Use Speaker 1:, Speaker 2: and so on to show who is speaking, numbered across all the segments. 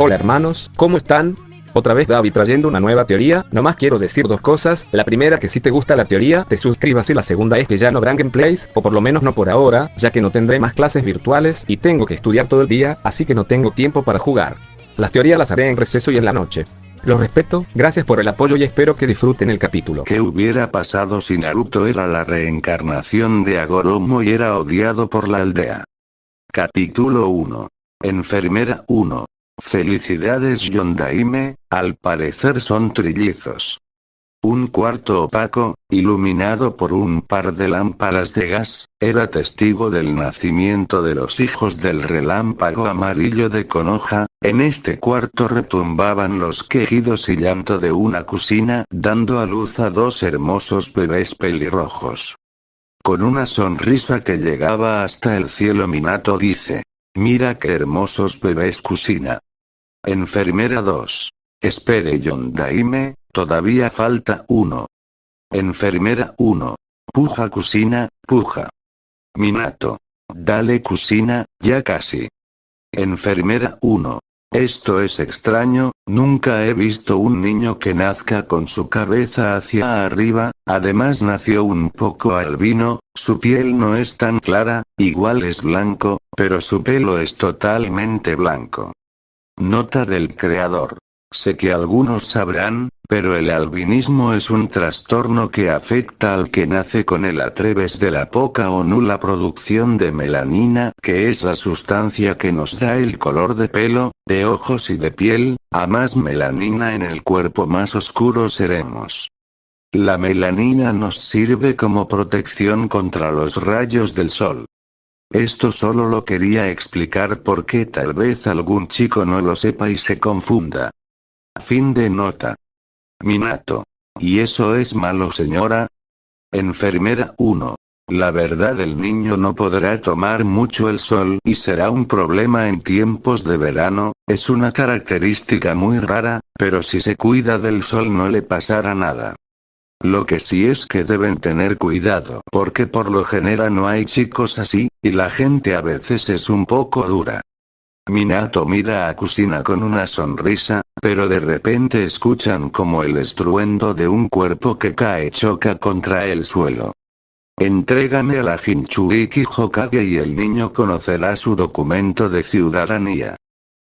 Speaker 1: Hola hermanos, ¿cómo están? Otra vez David trayendo una nueva teoría. Nomás quiero decir dos cosas. La primera, que si te gusta la teoría, te suscribas, y la segunda es que ya no habrán gameplays, o por lo menos no por ahora, ya que no tendré más clases virtuales y tengo que estudiar todo el día, así que no tengo tiempo para jugar. Las teorías las haré en receso y en la noche. Los respeto, gracias por el apoyo y espero que disfruten el capítulo.
Speaker 2: ¿Qué hubiera pasado si Naruto era la reencarnación de Agoromo y era odiado por la aldea? Capítulo 1. Enfermera 1. Felicidades Yondaime, al parecer son trillizos. Un cuarto opaco, iluminado por un par de lámparas de gas, era testigo del nacimiento de los hijos del relámpago amarillo de Konoha. En este cuarto retumbaban los quejidos y llanto de una cocina, dando a luz a dos hermosos bebés pelirrojos. Con una sonrisa que llegaba hasta el cielo, Minato dice: «Mira qué hermosos bebés, cocina». Enfermera 2. Espere Yondaime, todavía falta uno. Enfermera 1. Puja cocina, puja. Minato. Dale cocina, ya casi. Enfermera 1. Esto es extraño, nunca he visto un niño que nazca con su cabeza hacia arriba, además nació un poco albino, su piel no es tan clara, igual es blanco, pero su pelo es totalmente blanco. Nota del creador. Sé que algunos sabrán, pero el albinismo es un trastorno que afecta al que nace con él a través de la poca o nula producción de melanina, que es la sustancia que nos da el color de pelo, de ojos y de piel. A más melanina en el cuerpo, más oscuros seremos. La melanina nos sirve como protección contra los rayos del sol. Esto solo lo quería explicar porque tal vez algún chico no lo sepa y se confunda. Fin de nota. Minato. ¿Y eso es malo, señora? Enfermera 1. La verdad, el niño no podrá tomar mucho el sol y será un problema en tiempos de verano, es una característica muy rara, pero si se cuida del sol no le pasará nada. Lo que sí es que deben tener cuidado porque por lo general no hay chicos así, y la gente a veces es un poco dura. Minato mira a Kusina con una sonrisa, pero de repente escuchan como el estruendo de un cuerpo que cae choca contra el suelo. Entrégame a la Jinchuriki Hokage y el niño conocerá su documento de ciudadanía.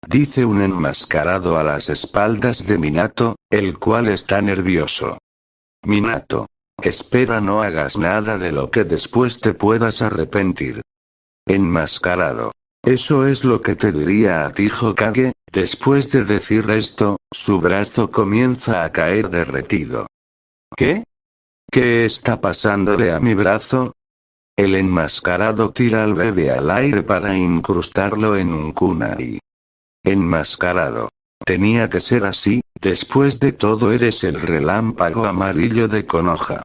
Speaker 2: Dice un enmascarado a las espaldas de Minato, el cual está nervioso. Minato. Espera, no hagas nada de lo que después te puedas arrepentir. Enmascarado. Eso es lo que te diría a ti, Hokage. Después de decir esto, su brazo comienza a caer derretido. ¿Qué? ¿Qué está pasándole a mi brazo? El enmascarado tira al bebé al aire para incrustarlo en un kunai. Enmascarado. Tenía que ser así, después de todo eres el relámpago amarillo de Konoha.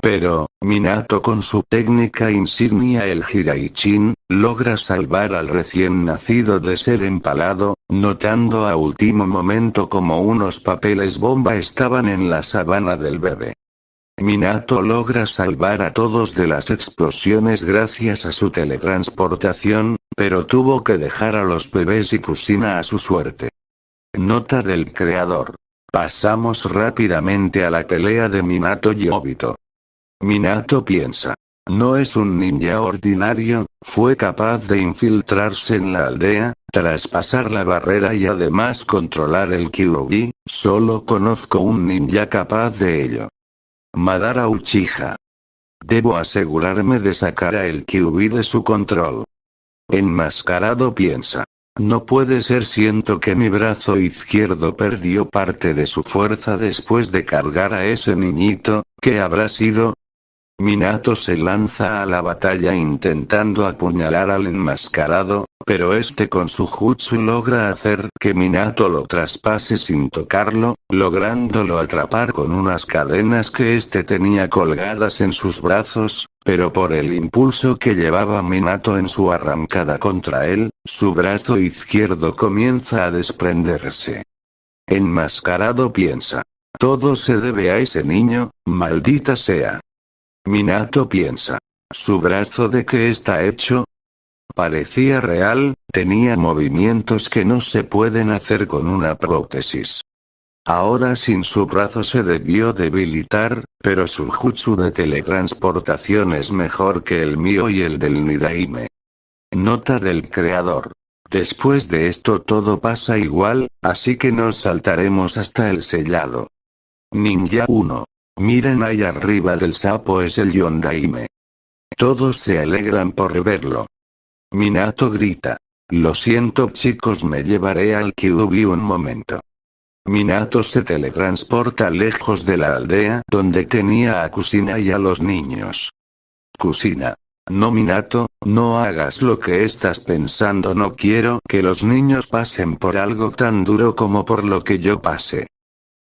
Speaker 2: Pero, Minato con su técnica insignia el Hiraichin, logra salvar al recién nacido de ser empalado, notando a último momento como unos papeles bomba estaban en la sabana del bebé. Minato logra salvar a todos de las explosiones gracias a su teletransportación, pero tuvo que dejar a los bebés y Kusina a su suerte. Nota del creador. Pasamos rápidamente a la pelea de Minato y Obito. Minato piensa. No es un ninja ordinario, fue capaz de infiltrarse en la aldea, traspasar la barrera y además controlar el Kyuubi. Solo conozco un ninja capaz de ello. Madara Uchiha. Debo asegurarme de sacar a el Kyuubi de su control. Enmascarado piensa. No puede ser, siento que mi brazo izquierdo perdió parte de su fuerza después de cargar a ese niñito. ¿Qué habrá sido? Minato se lanza a la batalla intentando apuñalar al enmascarado, pero este con su jutsu logra hacer que Minato lo traspase sin tocarlo, lográndolo atrapar con unas cadenas que este tenía colgadas en sus brazos, pero por el impulso que llevaba Minato en su arrancada contra él, su brazo izquierdo comienza a desprenderse. Enmascarado piensa. Todo se debe a ese niño, maldita sea. Minato piensa. ¿Su brazo de qué está hecho? Parecía real, tenía movimientos que no se pueden hacer con una prótesis. Ahora sin su brazo se debió debilitar, pero su jutsu de teletransportación es mejor que el mío y el del Nidaime. Nota del creador. Después de esto todo pasa igual, así que nos saltaremos hasta el sellado. Ninja 1. Miren ahí arriba del sapo es el Yondaime. Todos se alegran por verlo. Minato grita. Lo siento chicos, me llevaré al Kyuubi un momento. Minato se teletransporta lejos de la aldea donde tenía a Kusina y a los niños. Kusina. No Minato, no hagas lo que estás pensando, no quiero que los niños pasen por algo tan duro como por lo que yo pasé.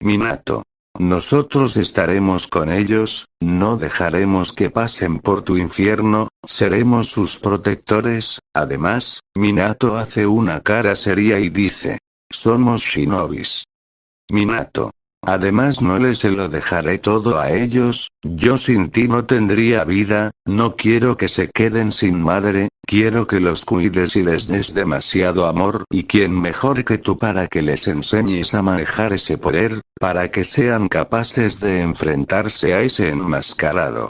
Speaker 2: Minato. Nosotros estaremos con ellos, no dejaremos que pasen por tu infierno, seremos sus protectores. Además, Minato hace una cara seria y dice: somos shinobis. Minato. Además no se lo dejaré todo a ellos, yo sin ti no tendría vida, no quiero que se queden sin madre, quiero que los cuides y les des demasiado amor, y quién mejor que tú para que les enseñes a manejar ese poder, para que sean capaces de enfrentarse a ese enmascarado.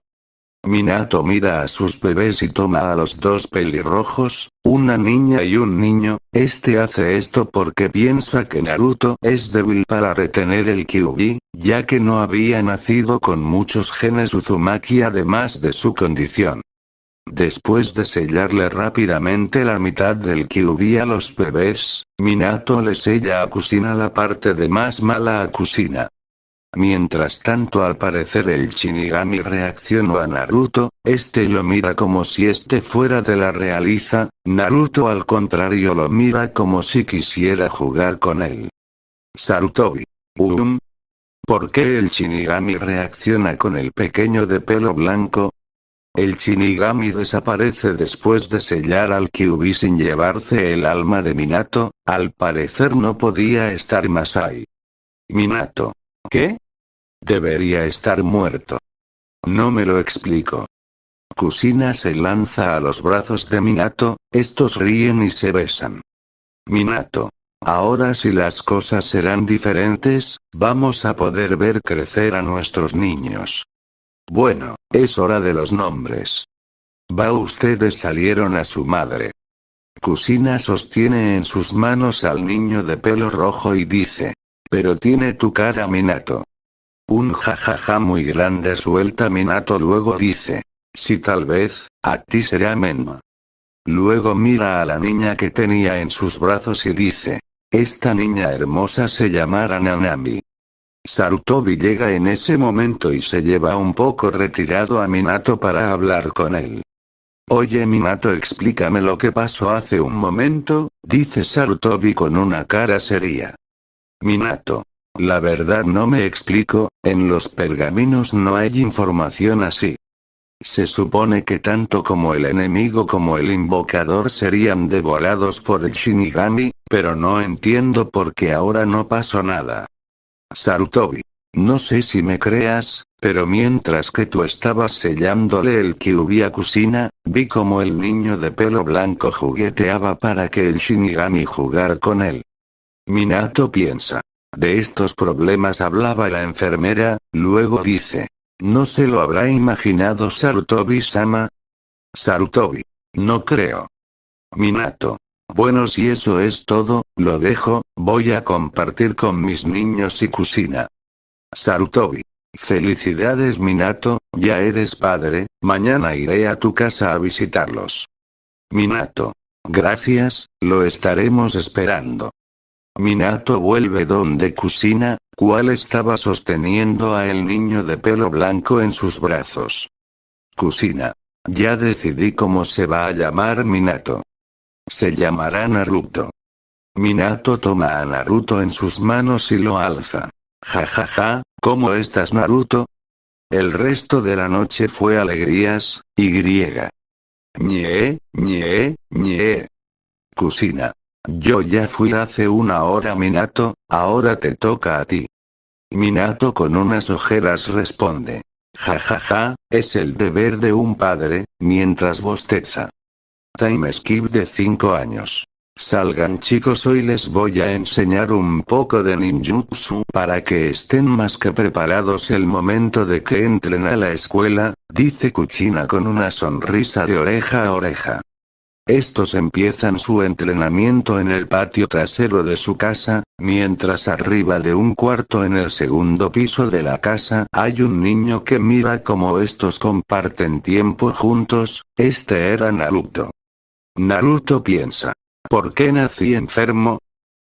Speaker 2: Minato mira a sus bebés y toma a los dos pelirrojos, una niña y un niño. Hace esto porque piensa que Naruto es débil para retener el Kyuubi, ya que no había nacido con muchos genes Uzumaki además de su condición. Después de sellarle rápidamente la mitad del Kyuubi a los bebés, Minato le sella a Kusina la parte de más mala a Kusina. Mientras tanto al parecer el Shinigami reaccionó a Naruto, lo mira como si fuera de la realeza, Naruto al contrario lo mira como si quisiera jugar con él. Sarutobi. ¿Por qué el Shinigami reacciona con el pequeño de pelo blanco? El Shinigami desaparece después de sellar al Kyuubi sin llevarse el alma de Minato, al parecer no podía estar más ahí. Minato. ¿Qué? Debería estar muerto. No me lo explico. Kusina se lanza a los brazos de Minato, estos ríen y se besan. Minato. Ahora sí las cosas serán diferentes, vamos a poder ver crecer a nuestros niños. Bueno, es hora de los nombres. Ustedes salieron a su madre. Kusina sostiene en sus manos al niño de pelo rojo y dice: pero tiene tu cara Minato. Un jajaja muy grande suelta Minato, luego dice: sí, tal vez, a ti será Menma. Luego mira a la niña que tenía en sus brazos y dice: esta niña hermosa se llamará Nanami. Sarutobi llega en ese momento y se lleva un poco retirado a Minato para hablar con él. Oye Minato, explícame lo que pasó hace un momento, dice Sarutobi con una cara seria. Minato. La verdad no me explico, en los pergaminos no hay información así. Se supone que tanto como el enemigo como el invocador serían devorados por el Shinigami, pero no entiendo por qué ahora no pasó nada. Sarutobi. No sé si me creas, pero mientras que tú estabas sellándole el Kyuubi a Kusina, vi como el niño de pelo blanco jugueteaba para que el Shinigami jugara con él. Minato piensa. De estos problemas hablaba la enfermera, luego dice: ¿no se lo habrá imaginado Sarutobi-sama? Sarutobi. No creo. Minato. Bueno, si eso es todo, lo dejo, voy a compartir con mis niños y Kusina. Sarutobi. Felicidades Minato, ya eres padre, mañana iré a tu casa a visitarlos. Minato. Gracias, lo estaremos esperando. Minato vuelve donde Kusina, cual estaba sosteniendo a el niño de pelo blanco en sus brazos. Kusina. Ya decidí cómo se va a llamar Minato. Se llamará Naruto. Minato toma a Naruto en sus manos y lo alza. Jajaja, ¿cómo estás Naruto? El resto de la noche fue alegrías, ñe, ñe, ñe. Kusina. Yo ya fui hace una hora Minato, ahora te toca a ti. Minato con unas ojeras responde. Jajaja, es el deber de un padre, mientras bosteza. Time skip de 5 años. Salgan chicos, hoy les voy a enseñar un poco de ninjutsu para que estén más que preparados el momento de que entren a la escuela, dice Kuchina con una sonrisa de oreja a oreja. Estos empiezan su entrenamiento en el patio trasero de su casa, mientras arriba de un cuarto en el segundo piso de la casa hay un niño que mira cómo estos comparten tiempo juntos. Este era Naruto. Naruto piensa. ¿Por qué nací enfermo?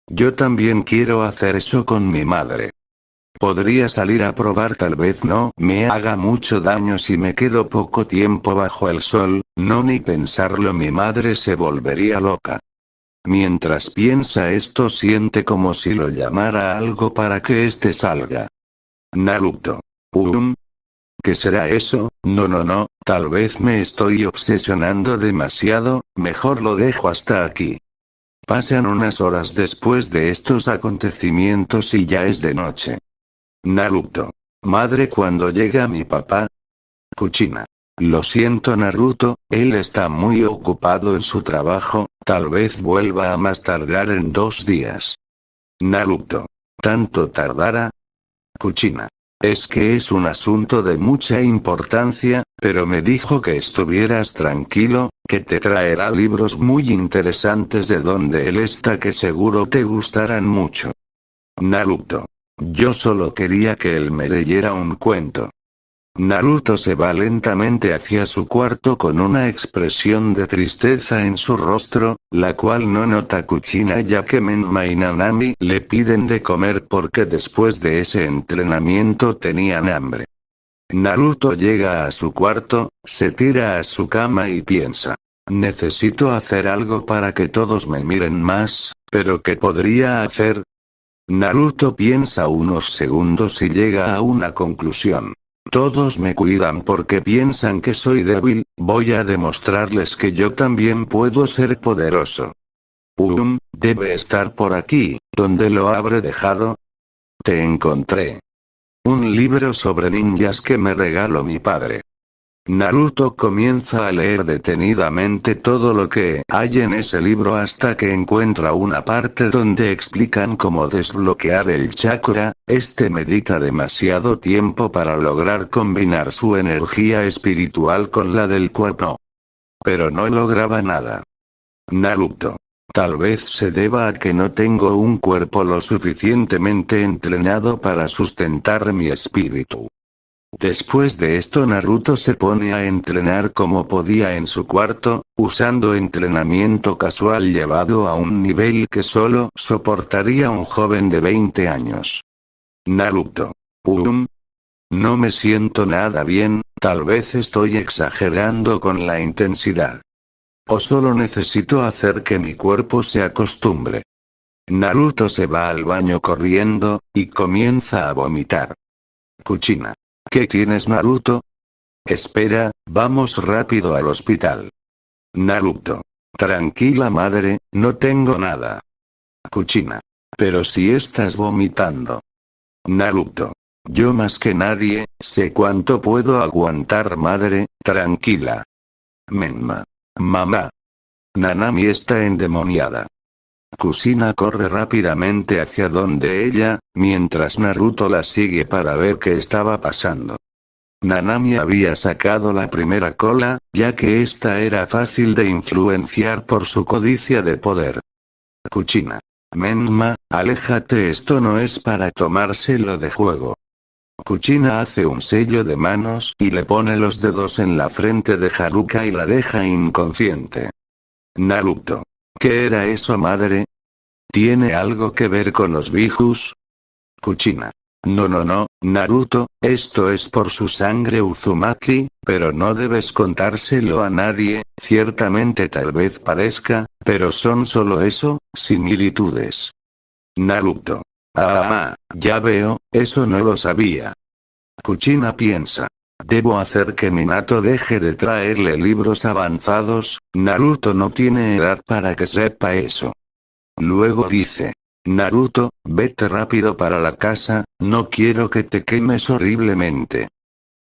Speaker 2: Yo también quiero hacer eso con mi madre. Podría salir a probar, tal vez no me haga mucho daño si me quedo poco tiempo bajo el sol, no ni pensarlo, mi madre se volvería loca. Mientras piensa esto siente como si lo llamara algo para que este salga. Naruto. ¿Qué será eso? No, tal vez me estoy obsesionando demasiado, mejor lo dejo hasta aquí. Pasan unas horas después de estos acontecimientos y ya es de noche. Naruto. Madre, ¿cuándo llega mi papá? Kuchina. Lo siento Naruto, él está muy ocupado en su trabajo, tal vez vuelva a más tardar en 2 días. Naruto. ¿Tanto tardará? Kuchina. Es que es un asunto de mucha importancia, pero me dijo que estuvieras tranquilo, que te traerá libros muy interesantes de donde él está que seguro te gustarán mucho. Naruto. Yo solo quería que él me leyera un cuento. Naruto se va lentamente hacia su cuarto con una expresión de tristeza en su rostro, la cual no nota Kuchina ya que Menma y Nanami le piden de comer porque después de ese entrenamiento tenían hambre. Naruto llega a su cuarto, se tira a su cama y piensa. Necesito hacer algo para que todos me miren más, pero ¿qué podría hacer? Naruto piensa unos segundos y llega a una conclusión. Todos me cuidan porque piensan que soy débil, voy a demostrarles que yo también puedo ser poderoso. Debe estar por aquí, ¿dónde lo habré dejado? Te encontré. Un libro sobre ninjas que me regaló mi padre. Naruto comienza a leer detenidamente todo lo que hay en ese libro hasta que encuentra una parte donde explican cómo desbloquear el chakra. Este medita demasiado tiempo para lograr combinar su energía espiritual con la del cuerpo. Pero no lograba nada. Naruto. Tal vez se deba a que no tengo un cuerpo lo suficientemente entrenado para sustentar mi espíritu. Después de esto Naruto se pone a entrenar como podía en su cuarto, usando entrenamiento casual llevado a un nivel que solo soportaría un joven de 20 años. Naruto. No me siento nada bien, tal vez estoy exagerando con la intensidad. O solo necesito hacer que mi cuerpo se acostumbre. Naruto se va al baño corriendo, y comienza a vomitar. Kuchina. ¿Qué tienes Naruto? Espera, vamos rápido al hospital. Naruto. Tranquila madre, no tengo nada. Kuchina. Pero si estás vomitando. Naruto. Yo más que nadie, sé cuánto puedo aguantar madre, tranquila. Menma. Mamá. Nanami está endemoniada. Kuchina corre rápidamente hacia donde ella, mientras Naruto la sigue para ver qué estaba pasando. Nanami había sacado la primera cola, ya que esta era fácil de influenciar por su codicia de poder. Kuchina. Menma, aléjate, esto no es para tomárselo de juego. Kuchina hace un sello de manos y le pone los dedos en la frente de Haruka y la deja inconsciente. Naruto. ¿Qué era eso madre? ¿Tiene algo que ver con los Bijus? Kuchina. No, Naruto, esto es por su sangre Uzumaki, pero no debes contárselo a nadie, ciertamente tal vez parezca, pero son solo eso, similitudes. Naruto. Ya veo, eso no lo sabía. Kuchina piensa. Debo hacer que Minato deje de traerle libros avanzados, Naruto no tiene edad para que sepa eso. Luego dice. Naruto, vete rápido para la casa, no quiero que te quemes horriblemente.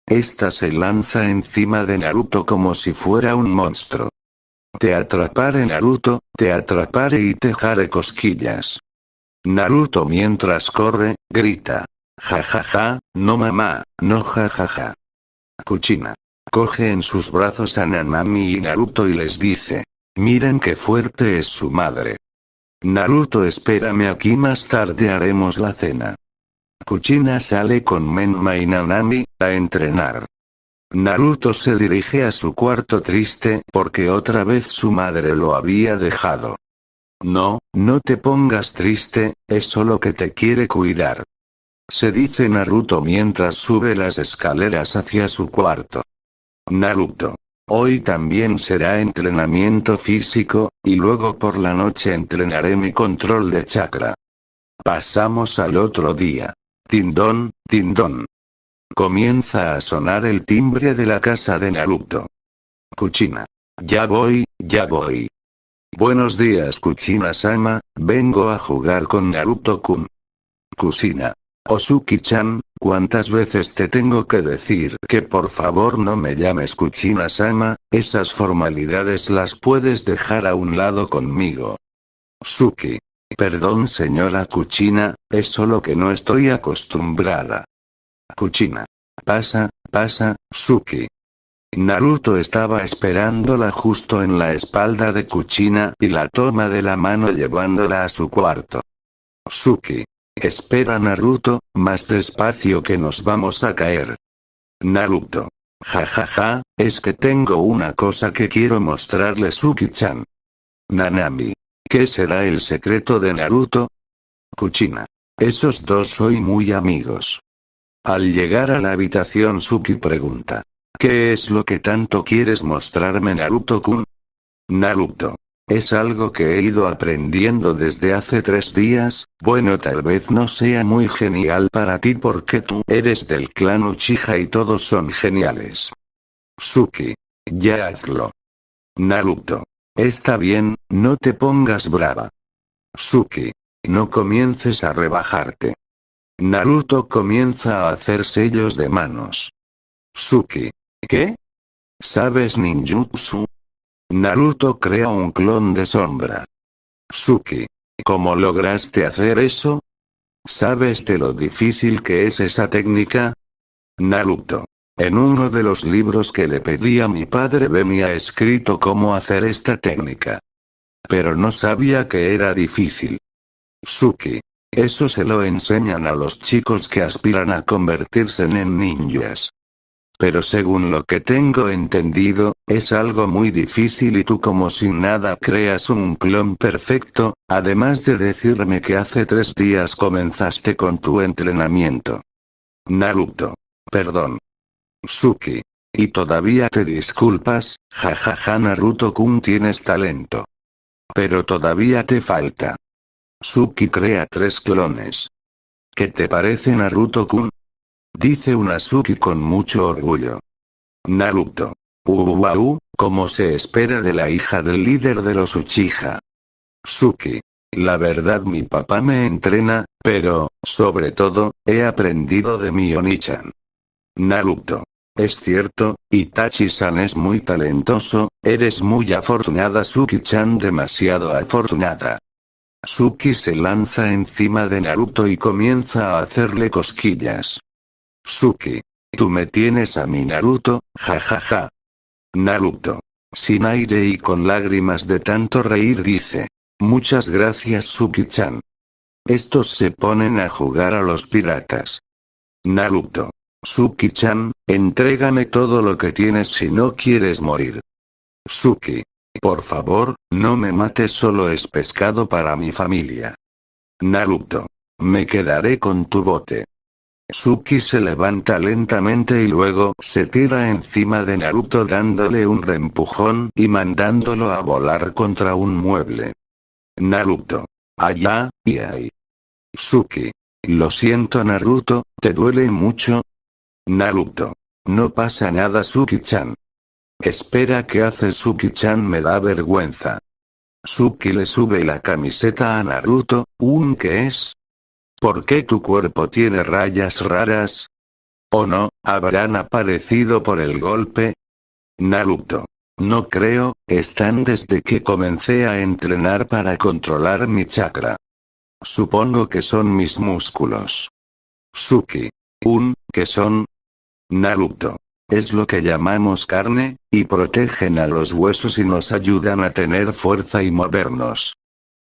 Speaker 2: Esta se lanza encima de Naruto como si fuera un monstruo. Te atraparé Naruto, te atraparé y te haré cosquillas. Naruto mientras corre, grita. Ja ja ja, no mamá, no ja ja ja. Kuchina. Coge en sus brazos a Nanami y Naruto y les dice. Miren qué fuerte es su madre. Naruto, espérame aquí, más tarde haremos la cena. Kuchina sale con Menma y Nanami a entrenar. Naruto se dirige a su cuarto triste porque otra vez su madre lo había dejado. No, no te pongas triste, es solo que te quiere cuidar. Se dice Naruto mientras sube las escaleras hacia su cuarto. Naruto. Hoy también será entrenamiento físico, y luego por la noche entrenaré mi control de chakra. Pasamos al otro día. Tindón, tindón. Comienza a sonar el timbre de la casa de Naruto. Kuchina. Ya voy, ya voy. Buenos días Kuchina-sama, vengo a jugar con Naruto-kun. Kuchina. Osuki-chan, ¿cuántas veces te tengo que decir que por favor no me llames Kuchina-sama? Esas formalidades las puedes dejar a un lado conmigo. Suki. Perdón señora Kuchina, es solo que no estoy acostumbrada. Kuchina. Pasa, pasa, Suki. Naruto estaba esperándola justo en la espalda de Kuchina y la toma de la mano llevándola a su cuarto. Suki. Espera Naruto, más despacio que nos vamos a caer. Naruto. Ja ja ja, es que tengo una cosa que quiero mostrarle Suki-chan. Nanami. ¿Qué será el secreto de Naruto? Kuchina. Esos dos soy muy amigos. Al llegar a la habitación Suki pregunta. ¿Qué es lo que tanto quieres mostrarme Naruto-kun? Naruto. Es algo que he ido aprendiendo desde hace 3 días, bueno tal vez no sea muy genial para ti porque tú eres del clan Uchiha y todos son geniales. Suki. Ya hazlo. Naruto. Está bien, no te pongas brava. Suki. No comiences a rebajarte. Naruto comienza a hacer sellos de manos. Suki. ¿Qué? ¿Sabes ninjutsu? Naruto crea un clon de sombra. Suki. ¿Cómo lograste hacer eso? ¿Sabes de lo difícil que es esa técnica? Naruto. En uno de los libros que le pedí a mi padre venía escrito cómo hacer esta técnica. Pero no sabía que era difícil. Suki. Eso se lo enseñan a los chicos que aspiran a convertirse en ninjas. Pero según lo que tengo entendido, es algo muy difícil y tú como sin nada creas un clon perfecto, además de decirme que hace 3 días comenzaste con tu entrenamiento. Naruto. Perdón. Suki. ¿Y todavía te disculpas? Jajaja Naruto-kun, tienes talento. Pero todavía te falta. Suki crea 3 clones. ¿Qué te parece Naruto-kun? Dice una Suki con mucho orgullo. Naruto. Como se espera de la hija del líder de los Uchiha. Suki. La verdad mi papá me entrena, pero, sobre todo, he aprendido de mi Oni-chan. Naruto. Es cierto, Itachi-san es muy talentoso, eres muy afortunada Suki-chan, demasiado afortunada. Suki se lanza encima de Naruto y comienza a hacerle cosquillas. Suki. Tú me tienes a mi Naruto, jajaja. Naruto. Sin aire y con lágrimas de tanto reír dice. Muchas gracias Suki-chan. Estos se ponen a jugar a los piratas. Naruto. Suki-chan, entrégame todo lo que tienes si no quieres morir. Suki. Por favor, no me mates, solo es pescado para mi familia. Naruto. Me quedaré con tu bote. Suki se levanta lentamente y luego se tira encima de Naruto dándole un reempujón y mandándolo a volar contra un mueble. Naruto. Allá, y ahí. Suki. Lo siento Naruto, ¿te duele mucho? Naruto. No pasa nada Suki-chan. Espera, ¿qué hace Suki-chan? Me da vergüenza. Suki le sube la camiseta a Naruto, ¿qué es? ¿Por qué tu cuerpo tiene rayas raras? ¿O no, habrán aparecido por el golpe? Naruto. No creo, están desde que comencé a entrenar para controlar mi chakra. Supongo que son mis músculos. Suki. ¿Qué son? Naruto. Es lo que llamamos carne, y protegen a los huesos y nos ayudan a tener fuerza y movernos.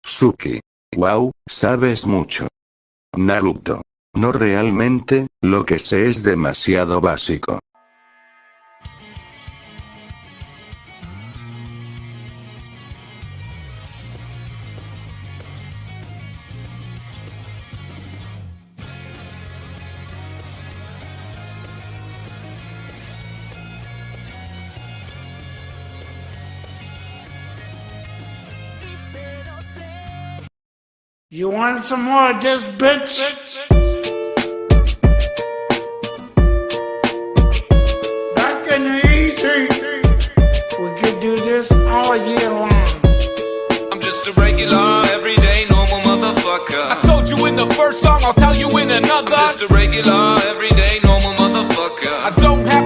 Speaker 2: Suki. Wow, sabes mucho. Naruto. No realmente, lo que sé es demasiado básico.
Speaker 3: You want some more of this, bitch? Back in the easy, we could do this all year long.
Speaker 4: I'm just a regular, everyday, normal motherfucker.
Speaker 5: I told you in the first song, I'll tell you in another.
Speaker 4: I'm just a regular,